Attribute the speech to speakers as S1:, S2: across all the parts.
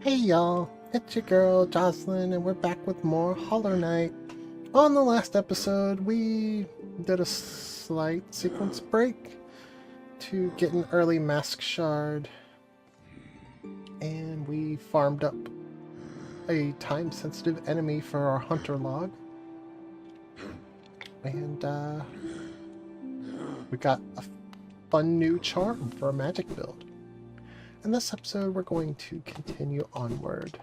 S1: Hey y'all, it's your girl Jocelyn, and we're back with more Hollow Knight. On the last episode, we did a slight sequence break to get an early mask shard, and we farmed up a time-sensitive enemy for our hunter log, and we got a fun new charm for a magic build. In this episode, we're going to continue onward.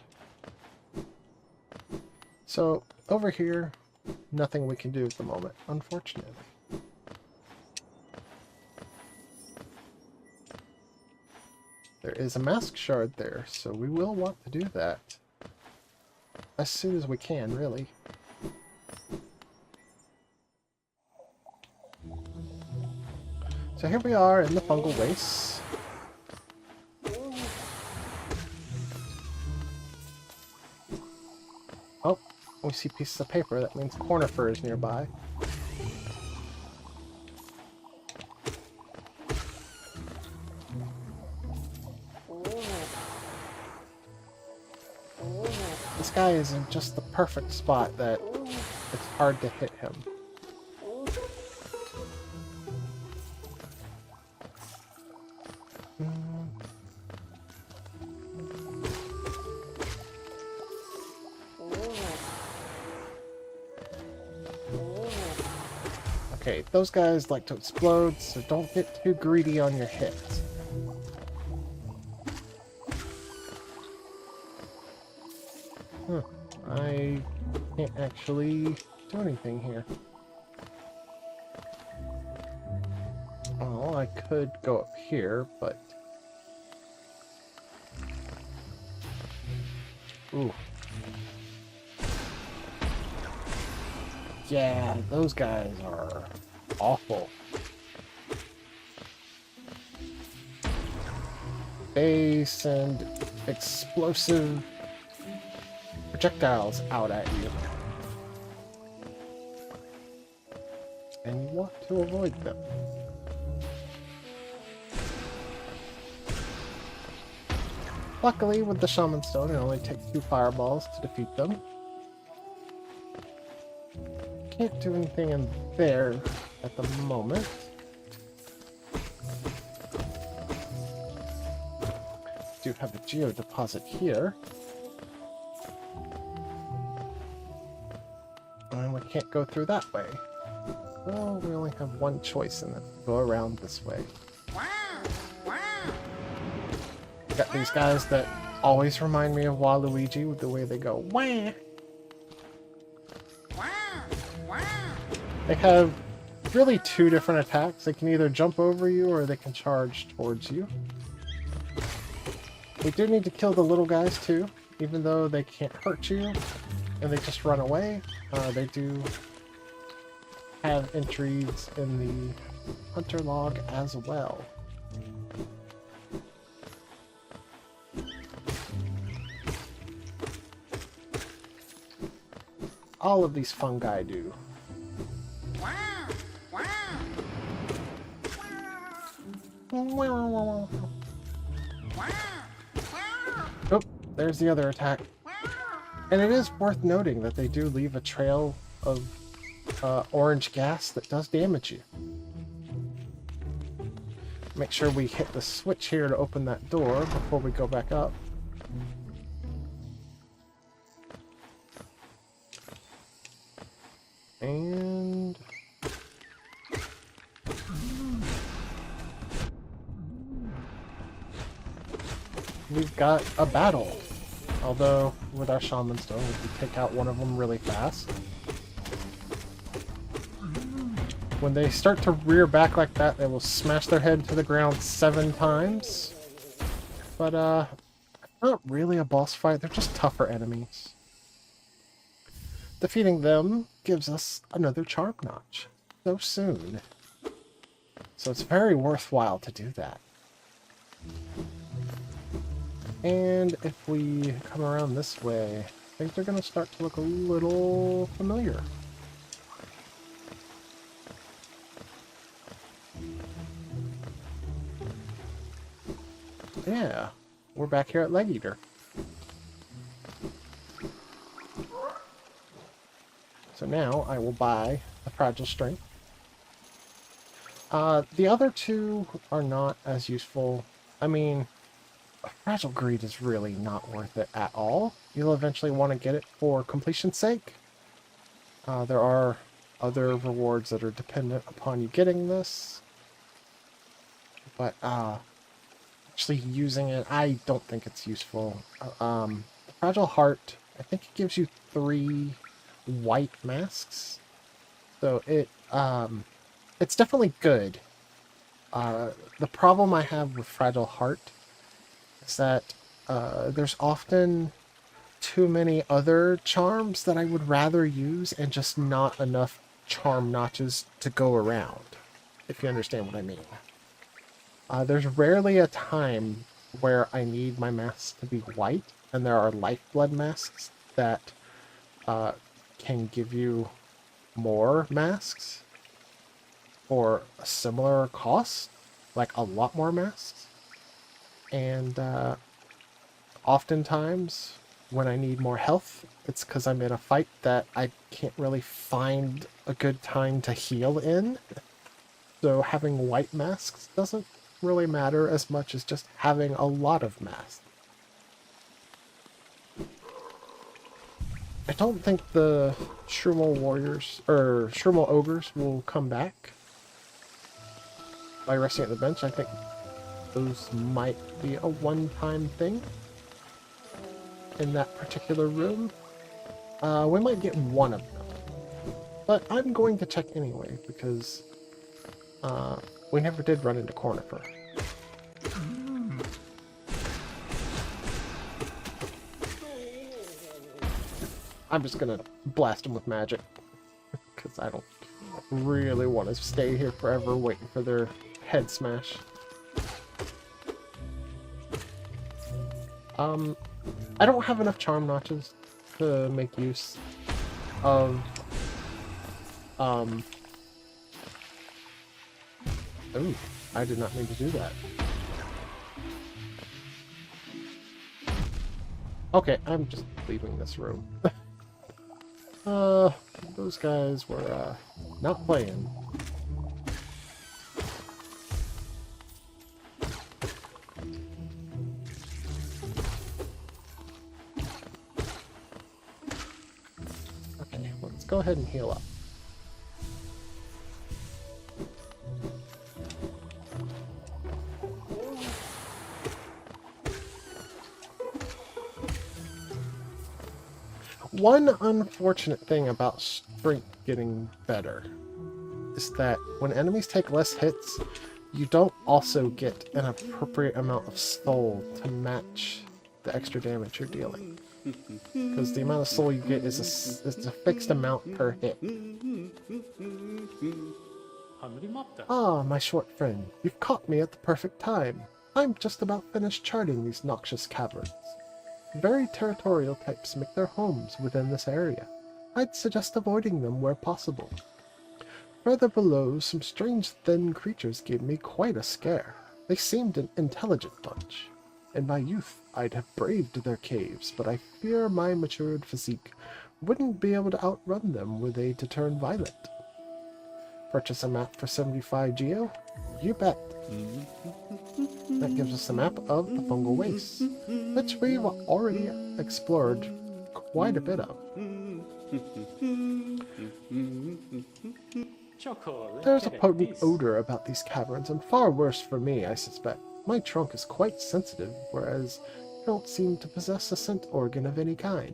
S1: So, over here, nothing we can do at the moment, unfortunately. There is a mask shard there, so we will want to do that. As soon as we can, really. So here we are in the fungal wastes. Oh, we see pieces of paper. That means conifer is nearby. This guy is in just the perfect spot that it's hard to hit him. Okay, those guys like to explode, so don't get too greedy on your hits. I can't actually do anything here. Well, I could go up here, but... Ooh. Yeah, those guys are awful. They send explosive projectiles out at you. And you want to avoid them. Luckily, with the Shaman Stone, it only takes 2 fireballs to defeat them. Can't do anything in there at the moment. Do have a geo deposit here. And we can't go through that way. Well, we only have one choice, and that's go around this way. Got these guys that always remind me of Waluigi with the way they go, wah! They have really 2 different attacks. They can either jump over you or they can charge towards you. We do need to kill the little guys too, even though they can't hurt you and they just run away. They do have entries in the hunter log as well. All of these fungi do. Oh, there's the other attack. And it is worth noting that they do leave a trail of orange gas that does damage you. Make sure we hit the switch here to open that door before we go back up. And... we've got a battle. Although, with our Shaman Stone, we can take out one of them really fast. When they start to rear back like that, they will smash their head to the ground 7 times. But, not really a boss fight, they're just tougher enemies. Defeating them gives us another charm notch. So soon. So it's very worthwhile to do that. And if we come around this way, things are going to start to look a little familiar. Yeah, we're back here at Leg Eater. So now I will buy a fragile strength. The other two are not as useful. I mean, fragile greed is really not worth it at all. You'll eventually want to get it for completion's sake. There are other rewards that are dependent upon you getting this. But actually using it, I don't think it's useful. Fragile Heart, I think it gives you 3 white masks. So it's definitely good. The problem I have with Fragile Heart is that there's often too many other charms that I would rather use and just not enough charm notches to go around, if you understand what I mean. There's rarely a time where I need my masks to be white, and there are lifeblood masks that can give you more masks for a similar cost, like a lot more masks. And oftentimes when I need more health, it's because I'm in a fight that I can't really find a good time to heal in. So having white masks doesn't really matter as much as just having a lot of masks. I don't think the Shrumal warriors, or Shrumal ogres, will come back by resting at the bench. I think those might be a one-time thing in that particular room. We might get one of them. But I'm going to check anyway, because we never did run into Cornifer. I'm just gonna blast them with magic, because I don't really want to stay here forever waiting for their head smash. I don't have enough charm notches to make use of ooh, I did not mean to do that. Okay, I'm just leaving this room. Those guys were not playing. Okay, let's go ahead and heal up. One unfortunate thing about strength getting better is that when enemies take less hits, you don't also get an appropriate amount of soul to match the extra damage you're dealing. Because the amount of soul you get is a fixed amount per hit. Ah, my short friend, you've caught me at the perfect time. I'm just about finished charting these noxious caverns. Very territorial types make their homes within this area. I'd suggest avoiding them where possible. Further below, some strange thin creatures gave me quite a scare. They seemed an intelligent bunch. In my youth, I'd have braved their caves, but I fear my matured physique wouldn't be able to outrun them were they to turn violent. Purchase a map for 75 geo? You bet. That gives us a map of the fungal wastes, which we've already explored quite a bit of. There's a potent odor about these caverns, and far worse for me, I suspect. My trunk is quite sensitive, whereas you don't seem to possess a scent organ of any kind.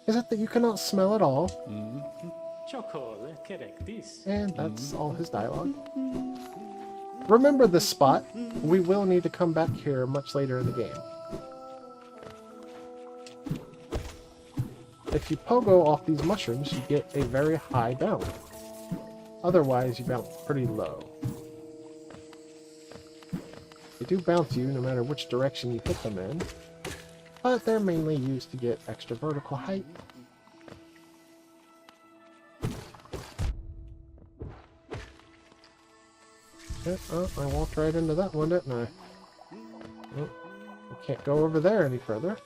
S1: Is it that you cannot smell at all? And that's all his dialogue. Remember this spot. We will need to come back here much later in the game. If you pogo off these mushrooms, you get a very high bounce. Otherwise, you bounce pretty low. They do bounce you no matter which direction you hit them in, but they're mainly used to get extra vertical height. Oh, I walked right into that one, didn't I? Oh, I can't go over there any further.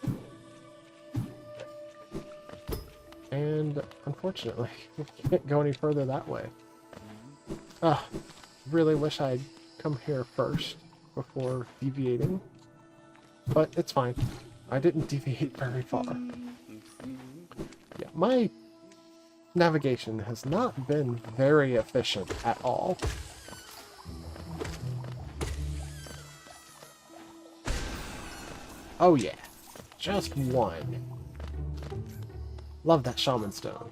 S1: And unfortunately, we can't go any further that way. Really wish I'd come here first before deviating. But it's fine. I didn't deviate very far. Yeah, my navigation has not been very efficient at all. Oh yeah, just one. Love that shaman stone.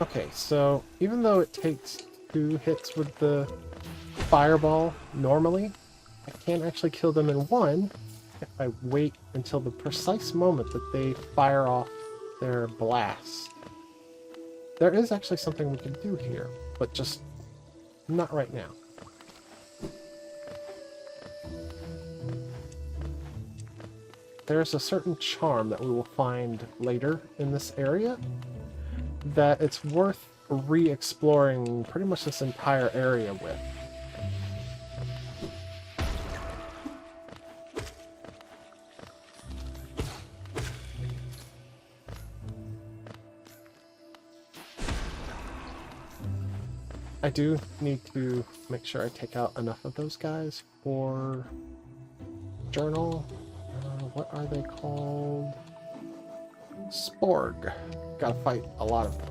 S1: Okay, so even though it takes 2 hits with the fireball normally, I can actually kill them in 1 if I wait until the precise moment that they fire off their blast. There is actually something we can do here, but just not right now. There's a certain charm that we will find later in this area that it's worth re-exploring pretty much this entire area with. I do need to make sure I take out enough of those guys for journal. What are they called? Sporg. Gotta fight a lot of them.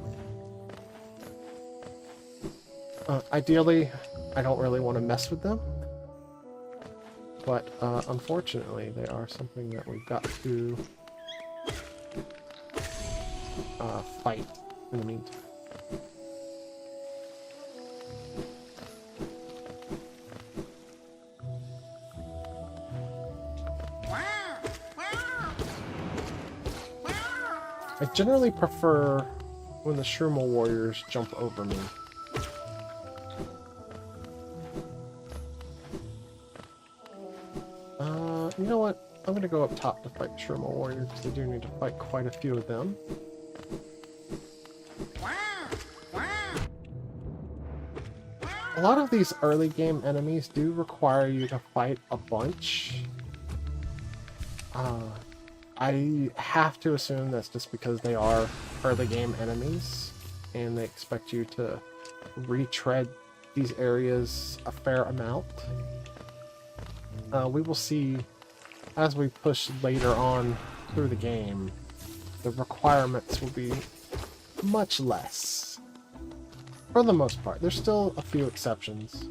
S1: Ideally, I don't really want to mess with them. But unfortunately, they are something that we've got to fight in the meantime. I generally prefer when the Shroomal warriors jump over me. You know what? I'm going to go up top to fight Shroomal warriors because I do need to fight quite a few of them. A lot of these early game enemies do require you to fight a bunch. I have to assume that's just because they are early game enemies and they expect you to retread these areas a fair amount. We will see as we push later on through the game, the requirements will be much less. For the most part. There's still a few exceptions.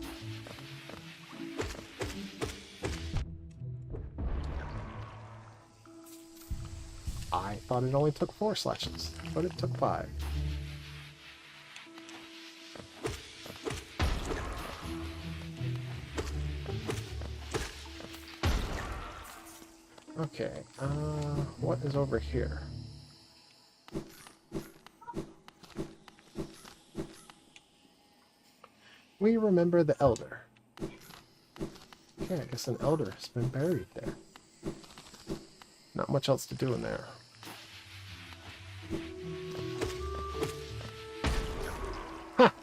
S1: I thought it only took 4 slashes, but it took 5. Okay, what is over here? We remember the Elder. Okay, I guess an Elder has been buried there. Not much else to do in there. Ha!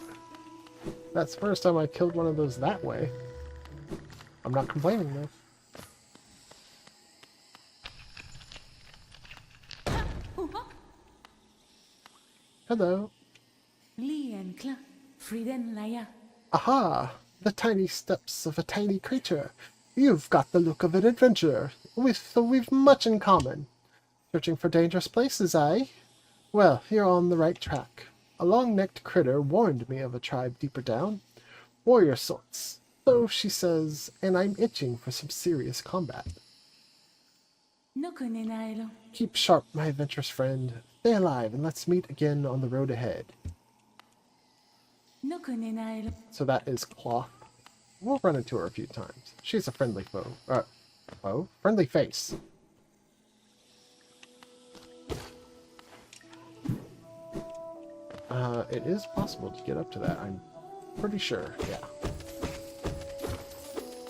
S1: That's the first time I killed one of those that way. I'm not complaining though. Hello. Aha! The tiny steps of a tiny creature. You've got the look of an adventurer. We've much in common. Searching for dangerous places, eh? Well, you're on the right track. A long-necked critter warned me of a tribe deeper down. Warrior sorts. So she says, and I'm itching for some serious combat. Keep sharp, my adventurous friend. Stay alive and let's meet again on the road ahead. So that is Cloth. We'll run into her a few times. She's a friendly foe. Foe? Friendly face. It is possible to get up to that, I'm pretty sure, yeah.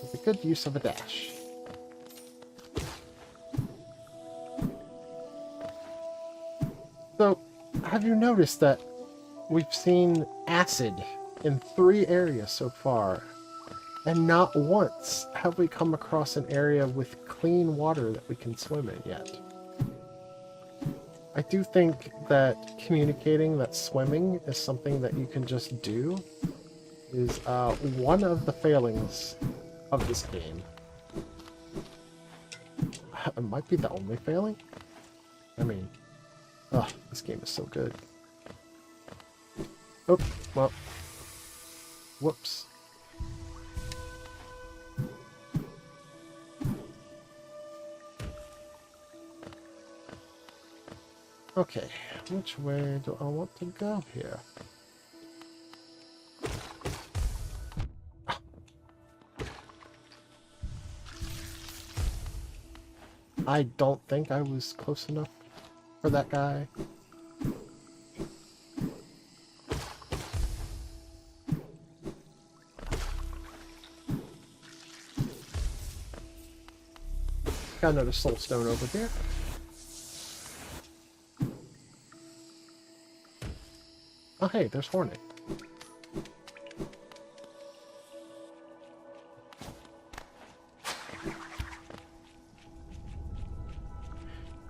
S1: It's a good use of a dash. So, have you noticed that we've seen acid in 3 areas so far, and not once have we come across an area with clean water that we can swim in yet. I do think that communicating that swimming is something that you can just do is one of the failings of this game. It might be the only failing. I mean, this game is so good. Oh, well. Whoops. Okay, which way do I want to go here? I don't think I was close enough for that guy. Got another soul stone over there. Oh hey, there's Hornet.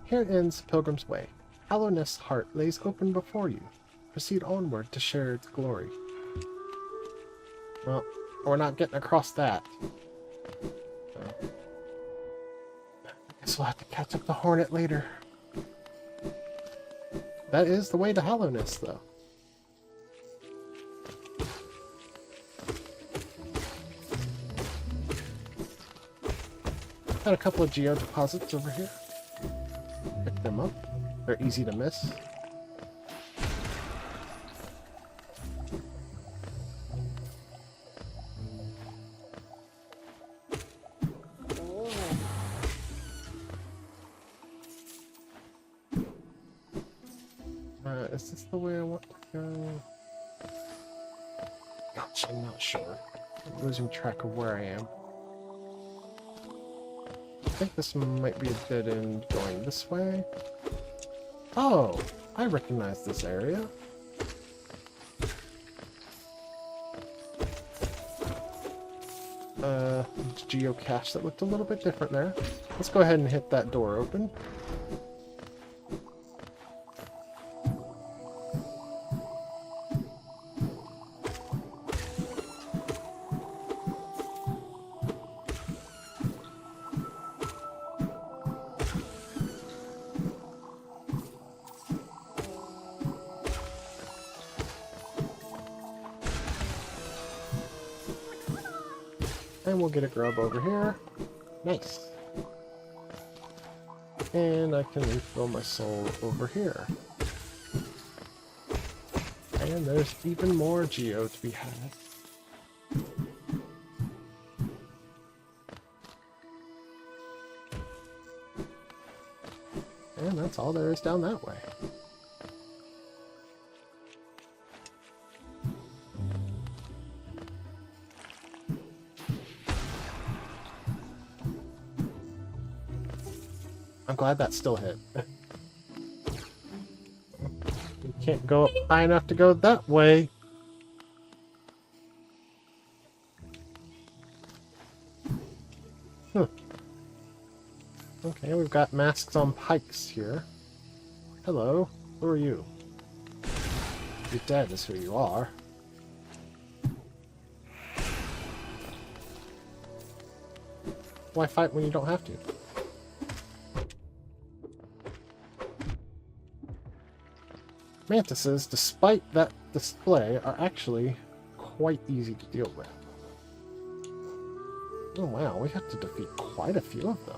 S1: Here ends Pilgrim's Way. Hallowness Heart lays open before you. Proceed onward to share its glory. Well, we're not getting across that. So, I guess we'll have to catch up the Hornet later. That is the way to Hallowness, though. Got a couple of geo deposits over here. Pick them up. They're easy to miss. Is this the way I want to go? Gosh, I'm not sure. I'm losing track of where I am. I think this might be a dead end going this way. Oh, I recognize this area. Geocache that looked a little bit different there. Let's go ahead and hit that door open. And we'll get a grub over here. Nice. And I can refill my soul over here. And there's even more geo to be had. And that's all there is down that way. I'm glad that still hit. You can't go up high enough to go that way. Okay, we've got masks on pikes here. Hello, who are you? You're dead is who you are. Why fight when you don't have to? Mantises, despite that display, are actually quite easy to deal with. Oh wow, we have to defeat quite a few of them.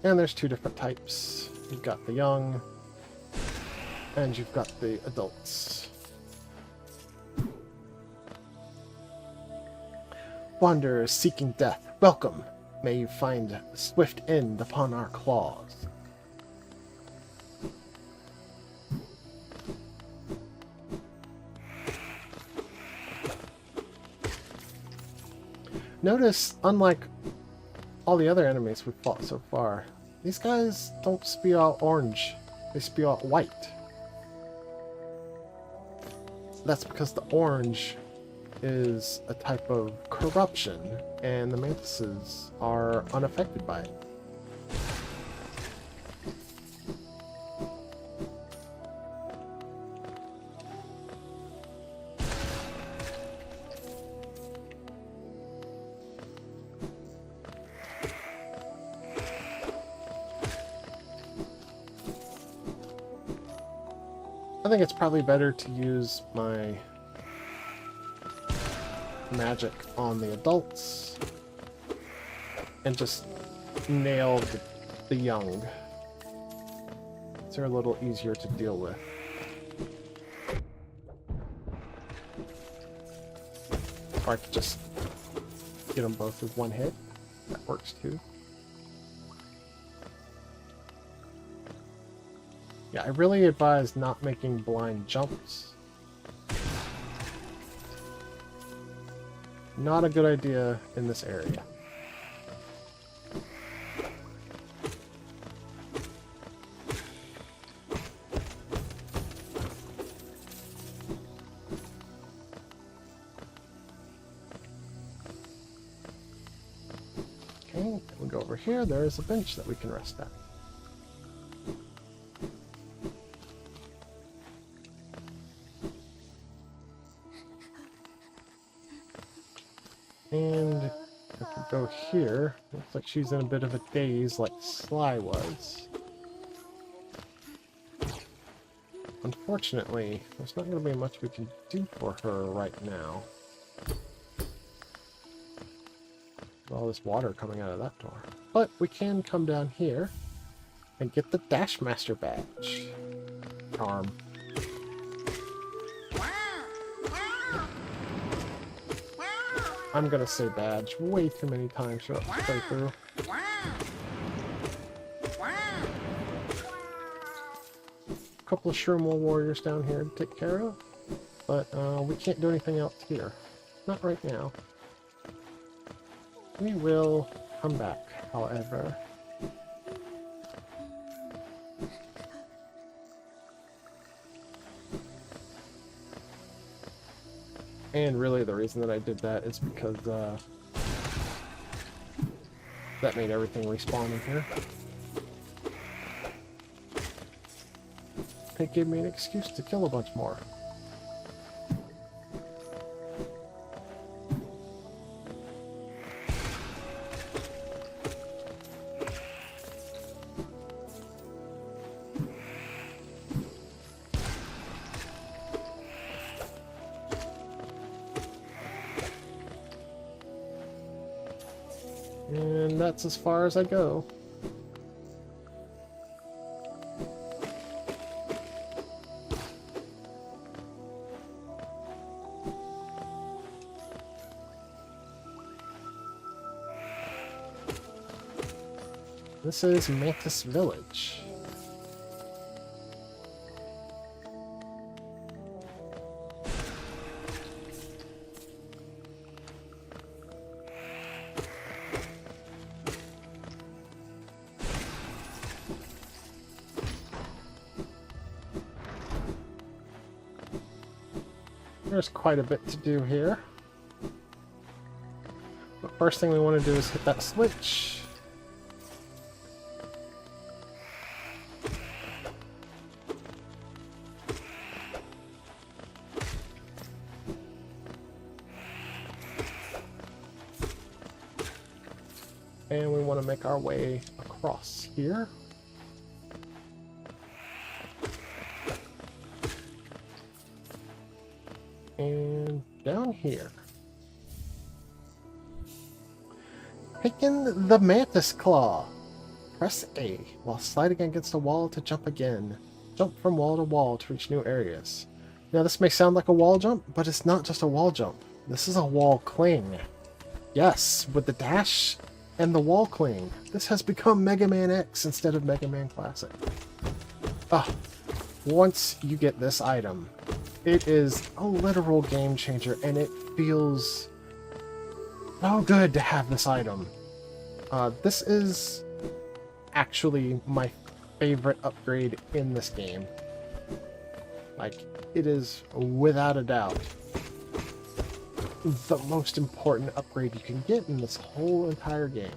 S1: And there's 2 different types. You've got the young, and you've got the adults. Wanderers seeking death, welcome. May you find a swift end upon our claws. Notice, unlike all the other enemies we've fought so far. These guys don't spew out orange, they spew out white. That's because the orange is a type of corruption, and the mantises are unaffected by it. I think it's probably better to use my magic on the adults and just nail the young. They're a little easier to deal with. Or I could just get them both with one hit. That works too. Yeah, I really advise not making blind jumps. Not a good idea in this area. Okay, we'll go over here. There is a bench that we can rest at. And if we go here, looks like she's in a bit of a daze like Sly was. Unfortunately, there's not going to be much we can do for her right now. With all this water coming out of that door. But we can come down here and get the Dash Master badge. Arm. I'm gonna say badge way too many times throughout the playthrough. A couple of Shroomwall warriors down here to take care of, but we can't do anything else here. Not right now. We will come back, however. And really the reason that I did that is because that made everything respawn in here. It gave me an excuse to kill a bunch more. And that's as far as I go. This is Mantis Village. There's quite a bit to do here. But first thing we want to do is hit that switch. And we want to make our way across here. And down here. Picking the Mantis Claw. Press A while sliding against a wall to jump again. Jump from wall to wall to reach new areas. Now this may sound like a wall jump, but it's not just a wall jump. This is a wall cling. Yes, with the dash and the wall cling. This has become Mega Man X instead of Mega Man Classic. Once you get this item, it is a literal game changer, and it feels so good to have this item. This is actually my favorite upgrade in this game. Like, it is without a doubt the most important upgrade you can get in this whole entire game.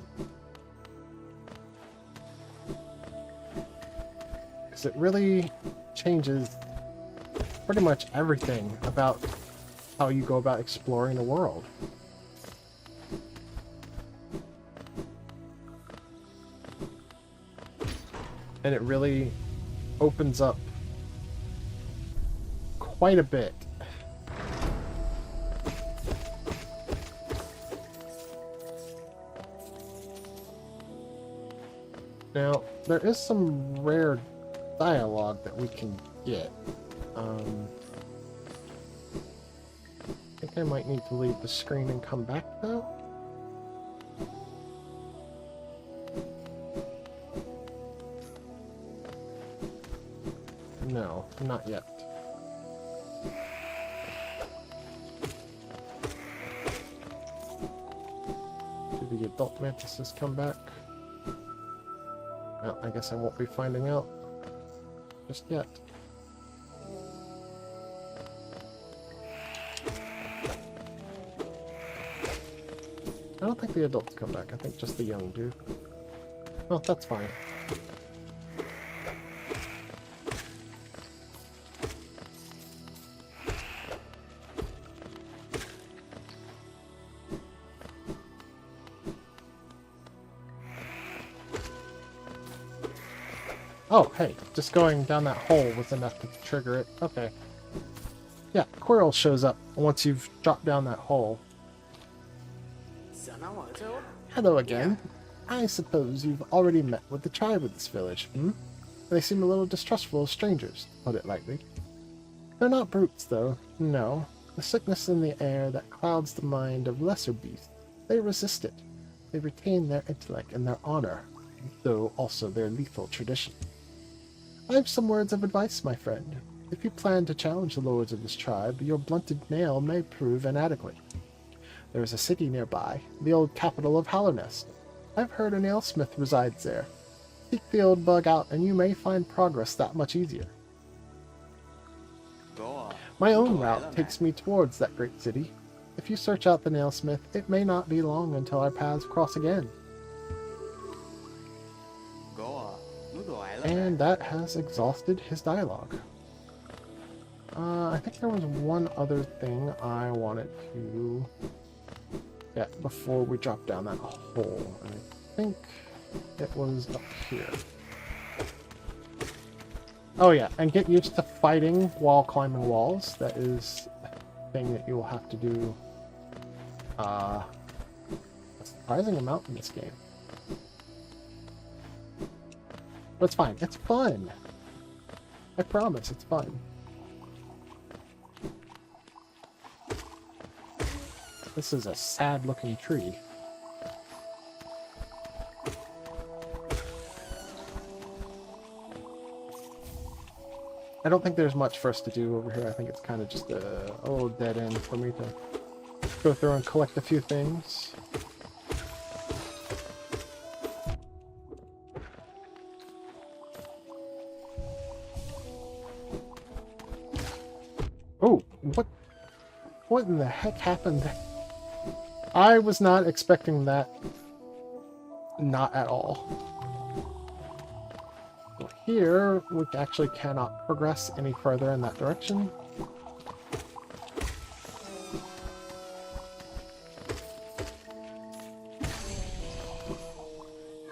S1: Because it really changes pretty much everything about how you go about exploring the world. And it really opens up quite a bit. Now, there is some rare dialogue that we can get. I think I might need to leave the screen and come back, though. No, not yet. Do the adult mantises come back? Well, I guess I won't be finding out just yet. I don't think the adults come back. I think just the young do. Oh, that's fine. Oh, hey, just going down that hole was enough to trigger it. Okay. Yeah, Quirrell shows up once you've dropped down that hole. Hello again. I suppose you've already met with the tribe of this village, hmm? They seem a little distrustful of strangers, to put it lightly. They're not brutes, though. No. The sickness in the air that clouds the mind of lesser beasts. They resist it. They retain their intellect and their honor, though also their lethal tradition. I have some words of advice, my friend. If you plan to challenge the lords of this tribe, your blunted nail may prove inadequate. There is a city nearby, the old capital of Hallownest. I've heard a nailsmith resides there. Seek the old bug out, and you may find progress that much easier. My own route takes me towards that great city. If you search out the nailsmith, it may not be long until our paths cross again. And that has exhausted his dialogue. I think there was one other thing I wanted to get before we drop down that hole. And I think it was up here. Oh yeah, and get used to fighting while climbing walls. That is a thing that you will have to do a surprising amount in this game. But it's fine. It's fun. I promise, it's fun. This is a sad-looking tree. I don't think there's much for us to do over here. I think it's kind of just a little dead end for me to go through and collect a few things. Oh, what in the heck happened? I was not expecting that. Not at all. So here, we actually cannot progress any further in that direction.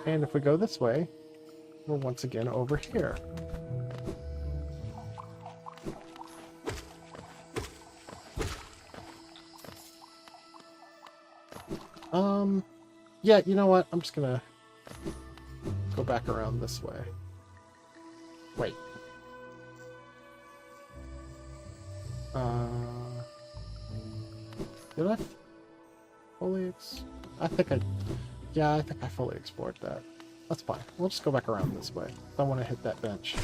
S1: And if we go this way, we're once again over here. Yeah, you know what? I'm just gonna go back around this way. Wait. Did I fully yeah, I think I fully explored that. That's fine. We'll just go back around this way. I want to hit that bench.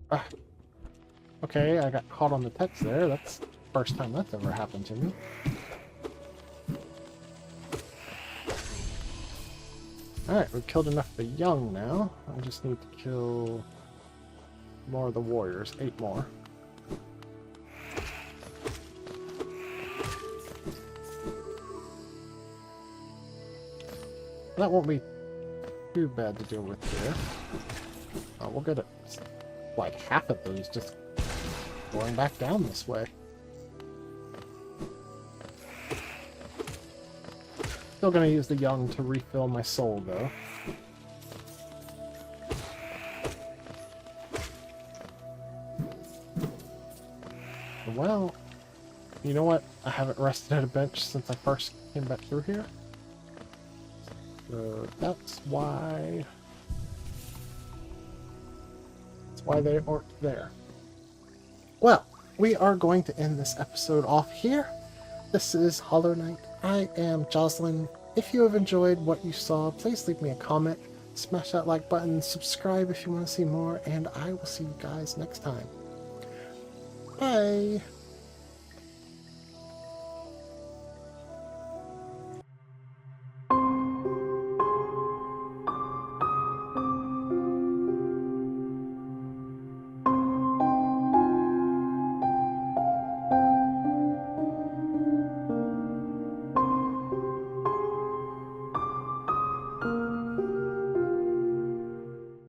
S1: Ah, okay, I got caught on the text there. That's the first time that's ever happened to me. Alright, we've killed enough of the young now. I just need to kill more of the warriors. 8 more. That won't be too bad to deal with here. We'll get it. Like half of those just going back down this way. Still gonna use the young to refill my soul, though. Well, you know what? I haven't rested at a bench since I first came back through here. So that's why... they aren't there. Well, we are going to end this episode off here. This is Hollow Knight. I am Jocelyn. If you have enjoyed what you saw, please leave me a comment, smash that like button, subscribe if you want to see more, and I will see you guys next time. Bye!